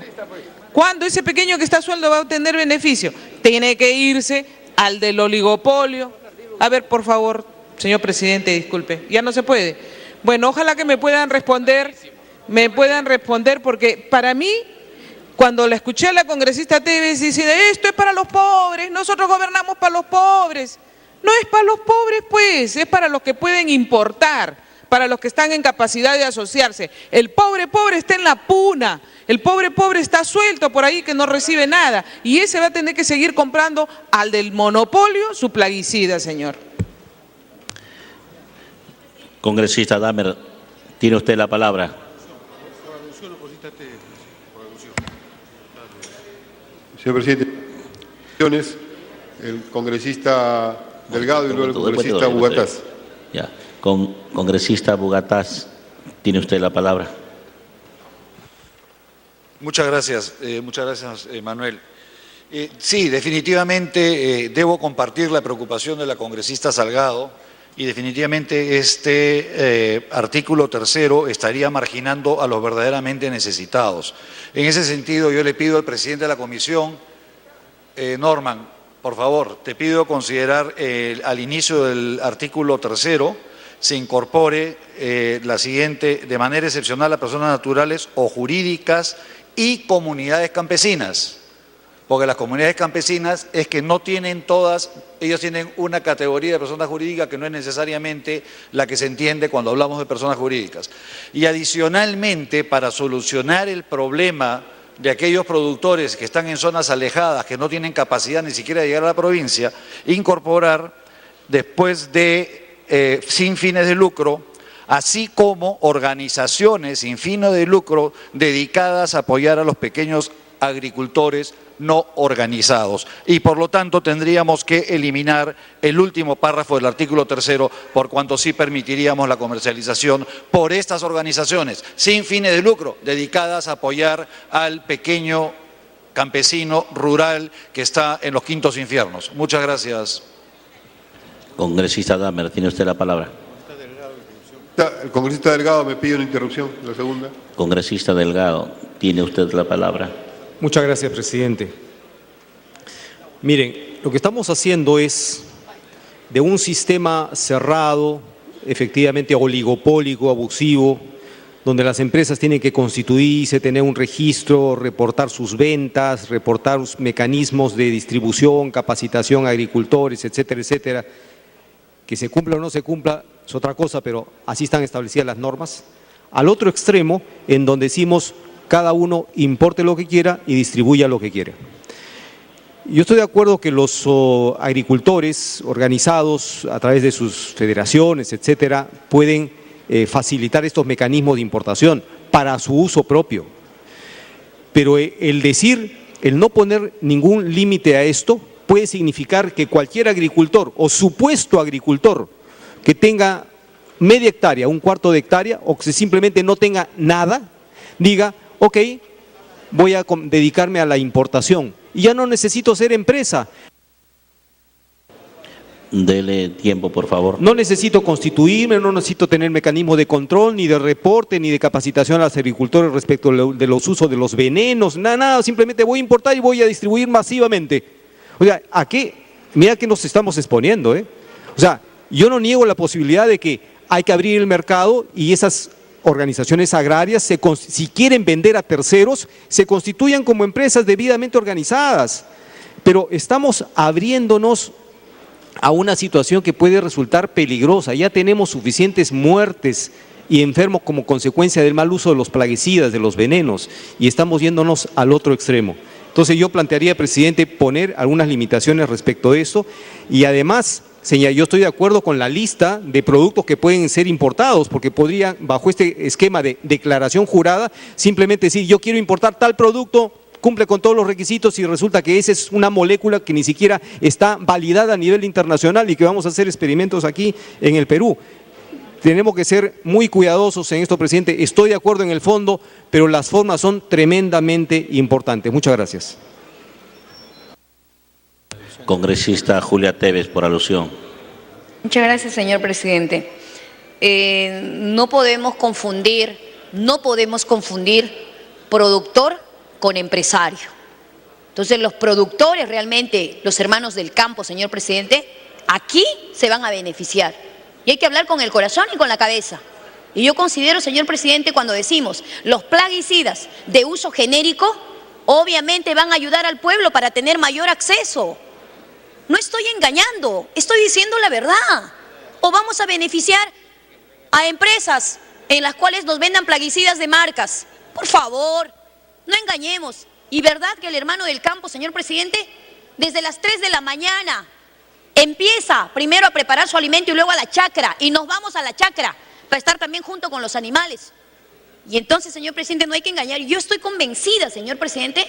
¿Cuándo ese pequeño que está suelto va a obtener beneficio? Tiene que irse al del oligopolio. A ver, por favor, señor presidente, disculpe, ya no se puede. Bueno, ojalá que me puedan responder porque para mí, cuando la escuché a la congresista Tevez decir, esto es para los pobres, nosotros gobernamos para los pobres. No es para los pobres, pues, es para los que pueden importar, para los que están en capacidad de asociarse. El pobre está en la puna, el pobre está suelto por ahí que no recibe nada y ese va a tener que seguir comprando al del monopolio su plaguicida, señor. Congresista Damer, tiene usted la palabra. Señor presidente, el congresista Delgado y luego el congresista Bugatás. Ya. Congresista Bugatás, tiene usted la palabra. Muchas gracias, Manuel. Sí, definitivamente debo compartir la preocupación de la congresista Salgado y definitivamente este artículo 3º estaría marginando a los verdaderamente necesitados. En ese sentido, yo le pido al presidente de la comisión, Norman, por favor, te pido considerar al inicio del artículo 3º se incorpore la siguiente: de manera excepcional a personas naturales o jurídicas y comunidades campesinas. Porque las comunidades campesinas es que no tienen todas, ellos tienen una categoría de personas jurídicas que no es necesariamente la que se entiende cuando hablamos de personas jurídicas. Y adicionalmente, para solucionar el problema de aquellos productores que están en zonas alejadas, que no tienen capacidad ni siquiera de llegar a la provincia, incorporar después de sin fines de lucro, así como organizaciones sin fines de lucro dedicadas a apoyar a los pequeños agricultores no organizados. Y por lo tanto tendríamos que eliminar el último párrafo del artículo 3º, por cuanto sí permitiríamos la comercialización por estas organizaciones sin fines de lucro dedicadas a apoyar al pequeño campesino rural que está en los quintos infiernos. Muchas gracias. Congresista Damer, tiene usted la palabra. El congresista Delgado me pide una interrupción, la segunda. Congresista Delgado, tiene usted la palabra. Muchas gracias, presidente. Miren, lo que estamos haciendo es de un sistema cerrado, efectivamente oligopólico, abusivo, donde las empresas tienen que constituirse, tener un registro, reportar sus ventas, reportar los mecanismos de distribución, capacitación a agricultores, etcétera, etcétera. Que se cumpla o no se cumpla es otra cosa, pero así están establecidas las normas. Al otro extremo, en donde decimos cada uno importe lo que quiera y distribuya lo que quiera. Yo estoy de acuerdo que los agricultores organizados a través de sus federaciones, etcétera, pueden facilitar estos mecanismos de importación para su uso propio. Pero el no poner ningún límite a esto puede significar que cualquier agricultor o supuesto agricultor que tenga media hectárea, un cuarto de hectárea o que simplemente no tenga nada, diga, ok, voy a dedicarme a la importación y ya no necesito ser empresa. Dele tiempo, por favor. No necesito constituirme, no necesito tener mecanismos de control, ni de reporte, ni de capacitación a los agricultores respecto de los usos de los venenos, nada, simplemente voy a importar y voy a distribuir masivamente. O sea, ¿a qué? Mira que nos estamos exponiendo, ¿eh? O sea, yo no niego la posibilidad de que hay que abrir el mercado y esas organizaciones agrarias, si quieren vender a terceros, se constituyan como empresas debidamente organizadas, pero estamos abriéndonos a una situación que puede resultar peligrosa. Ya tenemos suficientes muertes y enfermos como consecuencia del mal uso de los plaguicidas, de los venenos, y estamos yéndonos al otro extremo. Entonces yo plantearía, presidente, poner algunas limitaciones respecto de eso, y además, señor, yo estoy de acuerdo con la lista de productos que pueden ser importados, porque podría, bajo este esquema de declaración jurada, simplemente decir, yo quiero importar tal producto, cumple con todos los requisitos y resulta que esa es una molécula que ni siquiera está validada a nivel internacional y que vamos a hacer experimentos aquí en el Perú. Tenemos que ser muy cuidadosos en esto, presidente. Estoy de acuerdo en el fondo, pero las formas son tremendamente importantes. Muchas gracias. Congresista Julia Tevez, por alusión. Muchas gracias, señor presidente. No podemos confundir productor con empresario. Entonces los productores realmente, los hermanos del campo, señor presidente, aquí se van a beneficiar. Y hay que hablar con el corazón y con la cabeza. Y yo considero, señor presidente, cuando decimos los plaguicidas de uso genérico, obviamente van a ayudar al pueblo para tener mayor acceso. No estoy engañando, estoy diciendo la verdad. O vamos a beneficiar a empresas en las cuales nos vendan plaguicidas de marcas. Por favor, no engañemos. Y verdad que el hermano del campo, señor presidente, desde las 3 de la mañana empieza primero a preparar su alimento y luego a la chacra. Y nos vamos a la chacra para estar también junto con los animales. Y entonces, señor presidente, no hay que engañar. Yo estoy convencida, señor presidente,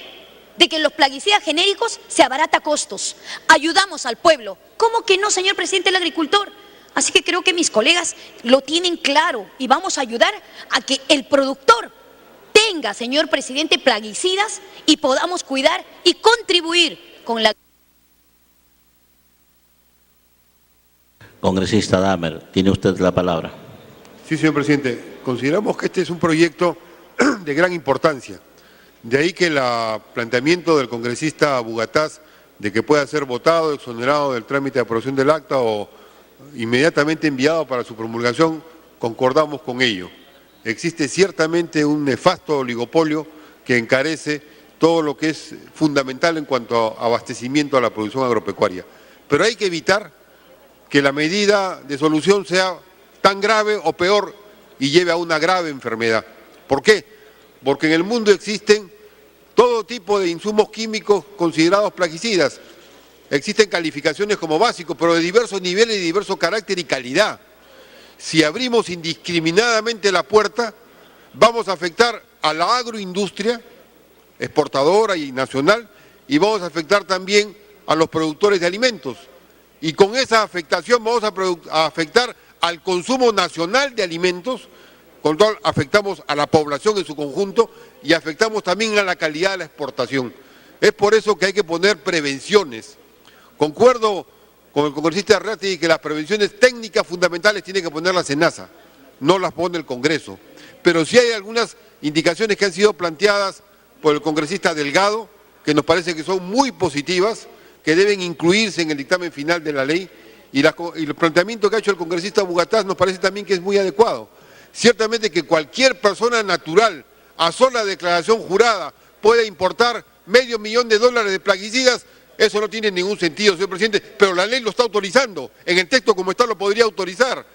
de que los plaguicidas genéricos se abarata costos. Ayudamos al pueblo. ¿Cómo que no, señor presidente, el agricultor? Así que creo que mis colegas lo tienen claro y vamos a ayudar a que el productor tenga, señor presidente, plaguicidas y podamos cuidar y contribuir con la... Congresista Damer, tiene usted la palabra. Sí, señor presidente. Consideramos que este es un proyecto de gran importancia. De ahí que el planteamiento del congresista Bugatás de que pueda ser votado, exonerado del trámite de aprobación del acta o inmediatamente enviado para su promulgación, concordamos con ello. Existe ciertamente un nefasto oligopolio que encarece todo lo que es fundamental en cuanto a abastecimiento a la producción agropecuaria. Pero hay que evitar que la medida de solución sea tan grave o peor y lleve a una grave enfermedad. ¿Por qué? Porque en el mundo existen todo tipo de insumos químicos considerados plaguicidas. Existen calificaciones como básicos, pero de diversos niveles y diverso carácter y calidad. Si abrimos indiscriminadamente la puerta, vamos a afectar a la agroindustria exportadora y nacional y vamos a afectar también a los productores de alimentos. Y con esa afectación vamos a afectar al consumo nacional de alimentos, con lo cual afectamos a la población en su conjunto y afectamos también a la calidad de la exportación. Es por eso que hay que poner prevenciones. Concuerdo con el congresista Arrati que las prevenciones técnicas fundamentales tiene que poner la SENASA, no las pone el Congreso. Pero sí hay algunas indicaciones que han sido planteadas por el congresista Delgado, que nos parece que son muy positivas, que deben incluirse en el dictamen final de la ley, y el planteamiento que ha hecho el congresista Bugatás nos parece también que es muy adecuado. Ciertamente que cualquier persona natural, a sola declaración jurada, puede importar $500,000 de plaguicidas. Eso no tiene ningún sentido, señor presidente, pero la ley lo está autorizando. En el texto como está lo podría autorizar.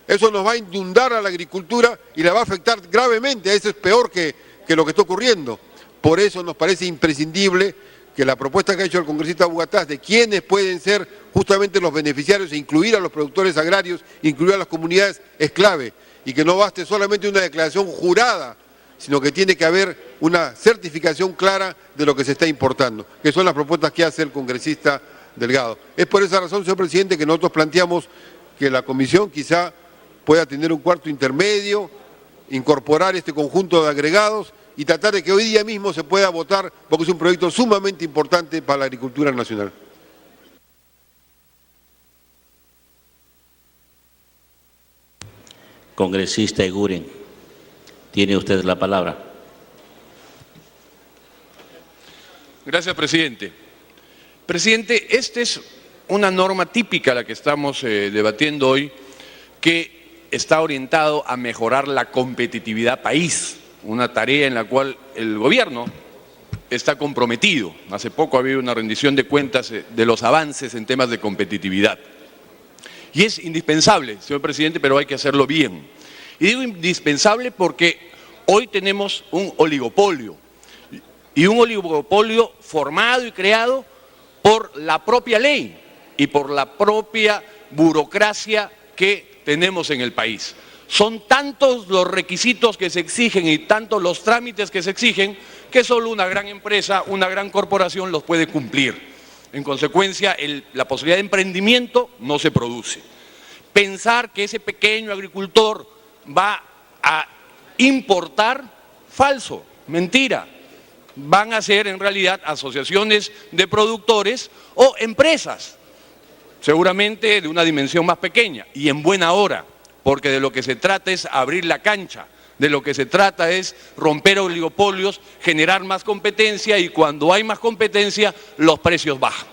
Eso nos va a inundar a la agricultura y la va a afectar gravemente. Eso es peor que lo que está ocurriendo. Por eso nos parece imprescindible que la propuesta que ha hecho el congresista Bugatás de quiénes pueden ser justamente los beneficiarios e incluir a los productores agrarios, incluir a las comunidades, es clave. Y que no baste solamente una declaración jurada, sino que tiene que haber una certificación clara de lo que se está importando, que son las propuestas que hace el congresista Delgado. Es por esa razón, señor presidente, que nosotros planteamos que la comisión quizá pueda tener un cuarto intermedio incorporar este conjunto de agregados y tratar de que hoy día mismo se pueda votar, porque es un proyecto sumamente importante para la agricultura nacional. Congresista Eguren, tiene usted la palabra. Gracias, presidente. Presidente, esta es una norma típica la que estamos debatiendo hoy, que está orientado a mejorar la competitividad país, una tarea en la cual el gobierno está comprometido. Hace poco ha habido una rendición de cuentas de los avances en temas de competitividad. Y es indispensable, señor presidente, pero hay que hacerlo bien. Y digo indispensable porque hoy tenemos un oligopolio, y un oligopolio formado y creado por la propia ley y por la propia burocracia que tenemos en el país. Son tantos los requisitos que se exigen y tantos los trámites que se exigen que solo una gran empresa, una gran corporación los puede cumplir. En consecuencia, la posibilidad de emprendimiento no se produce. Pensar que ese pequeño agricultor va a importar, falso, mentira. Van a ser en realidad asociaciones de productores o empresas, seguramente de una dimensión más pequeña y en buena hora, porque de lo que se trata es abrir la cancha, de lo que se trata es romper oligopolios, generar más competencia y cuando hay más competencia los precios bajan.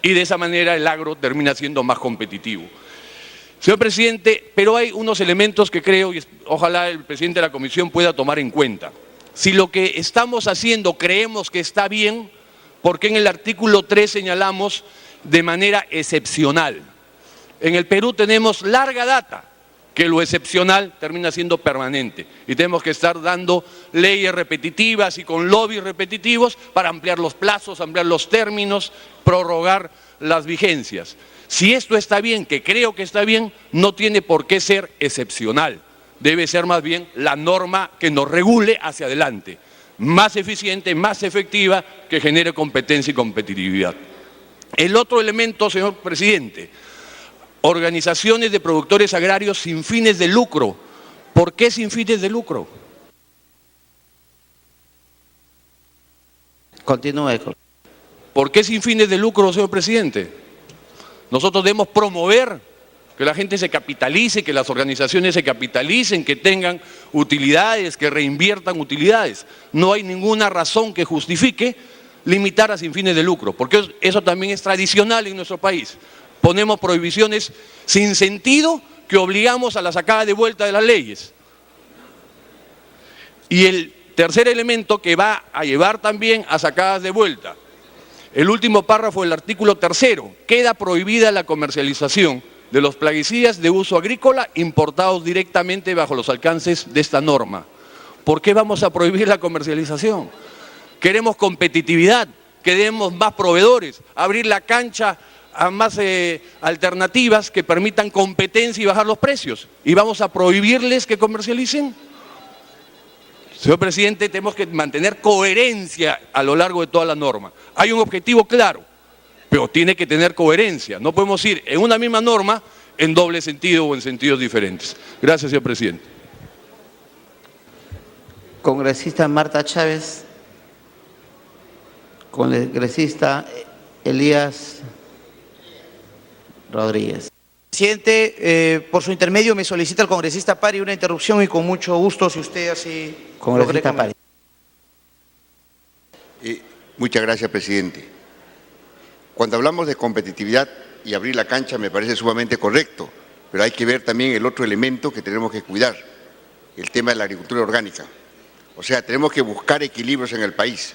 Y de esa manera el agro termina siendo más competitivo. Señor presidente, pero hay unos elementos que creo, y ojalá el presidente de la comisión pueda tomar en cuenta. Si lo que estamos haciendo creemos que está bien, ¿por qué en el artículo 3 señalamos de manera excepcional? En el Perú tenemos larga data que lo excepcional termina siendo permanente y tenemos que estar dando leyes repetitivas y con lobbies repetitivos para ampliar los plazos, ampliar los términos, prorrogar las vigencias. Si esto está bien, que creo que está bien, no tiene por qué ser excepcional. Debe ser más bien la norma que nos regule hacia adelante, más eficiente, más efectiva, que genere competencia y competitividad. El otro elemento, señor presidente, organizaciones de productores agrarios sin fines de lucro. ¿Por qué sin fines de lucro? Continúe. ¿Por qué sin fines de lucro, señor presidente? Nosotros debemos promover que la gente se capitalice, que las organizaciones se capitalicen, que tengan utilidades, que reinviertan utilidades. No hay ninguna razón que justifique limitar a sin fines de lucro, porque eso también es tradicional en nuestro país. Ponemos prohibiciones sin sentido que obligamos a la sacada de vuelta de las leyes. Y el tercer elemento que va a llevar también a sacadas de vuelta. El último párrafo del artículo 3, queda prohibida la comercialización de los plaguicidas de uso agrícola importados directamente bajo los alcances de esta norma. ¿Por qué vamos a prohibir la comercialización? Queremos competitividad, queremos más proveedores, abrir la cancha a más alternativas que permitan competencia y bajar los precios. ¿Y vamos a prohibirles que comercialicen? Señor presidente, tenemos que mantener coherencia a lo largo de toda la norma. Hay un objetivo claro, pero tiene que tener coherencia. No podemos ir en una misma norma en doble sentido o en sentidos diferentes. Gracias, señor presidente. Congresista Marta Chávez. Congresista Elías Rodríguez. Presidente, por su intermedio me solicita el congresista Pari una interrupción y con mucho gusto, si usted así... Congresista Pari. Muchas gracias, presidente. Cuando hablamos de competitividad y abrir la cancha me parece sumamente correcto, pero hay que ver también el otro elemento que tenemos que cuidar, el tema de la agricultura orgánica. O sea, tenemos que buscar equilibrios en el país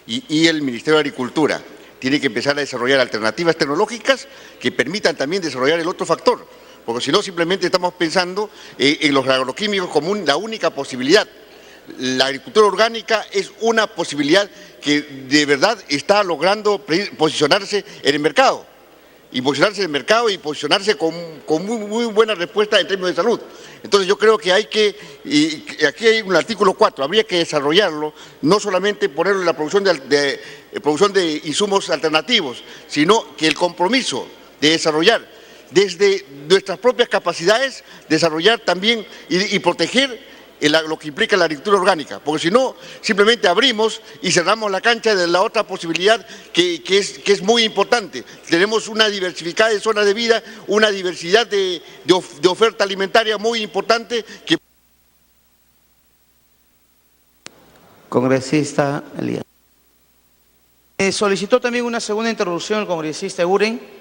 y el Ministerio de Agricultura tiene que empezar a desarrollar alternativas tecnológicas que permitan también desarrollar el otro factor, porque si no simplemente estamos pensando en los agroquímicos como la única posibilidad. La agricultura orgánica es una posibilidad que de verdad está logrando posicionarse en el mercado, y posicionarse con muy buena respuesta en términos de salud. Entonces yo creo que aquí hay un artículo 4, habría que desarrollarlo, no solamente ponerlo en la producción de insumos alternativos, sino que el compromiso de desarrollar desde nuestras propias capacidades, desarrollar también y proteger lo que implica la agricultura orgánica, porque si no, simplemente abrimos y cerramos la cancha de la otra posibilidad que es muy importante. Tenemos una diversificada de zonas de vida, una diversidad de oferta alimentaria muy importante que... Congresista Elías. Solicitó también una segunda interrupción el congresista Uren.